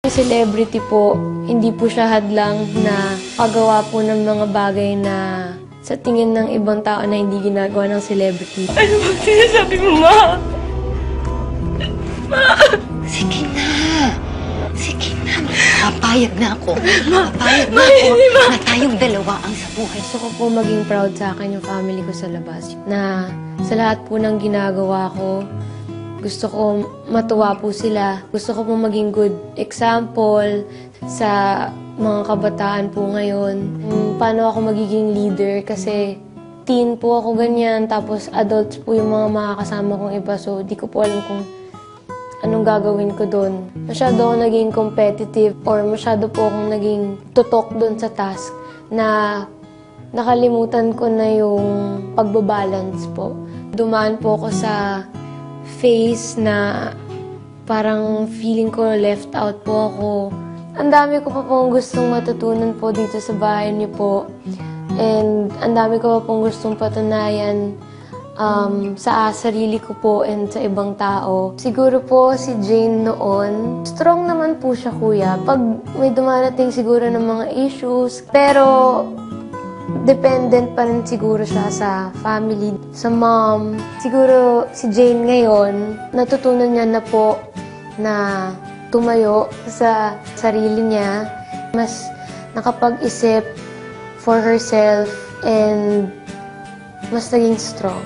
Celebrity po, hindi po siya hadlang na pagawa po ng mga bagay na sa tingin ng ibang tao na hindi ginagawa ng celebrity. Ano bang sinasabi mo, Ma? Ma! Sige na. Sige na. Papayag na ako. Papayag na ako na tayong dalawa ang sa buhay. Gusto ko po maging proud sa akin yung family ko sa labas. Na sa lahat po ng ginagawa ko, gusto ko matuwa po sila. Gusto ko po maging good example sa mga kabataan po ngayon. Paano ako magiging leader kasi teen po ako ganyan, tapos adults po yung mga makakasama kong iba. So, di ko po alam kung anong gagawin ko doon. Masyado ako naging competitive or masyado po akong naging tutok doon sa task na nakalimutan ko na yung pagbabalance po. Dumaan po ako sa phase na parang feeling ko left out po ako. Ang dami ko pa pong gustong matutunan po dito sa bahay niyo po. And ang dami ko pa pong gustong patunayan sa sarili ko po and sa ibang tao. Siguro po si Jane noon, strong naman po siya, kuya. Pag may dumarating siguro ng mga issues, pero dependent pa rin siguro siya sa family, sa mom. Siguro si Jane ngayon, natutunan niya na po na tumayo sa sarili niya. Mas nakapag-isip for herself and mas naging strong.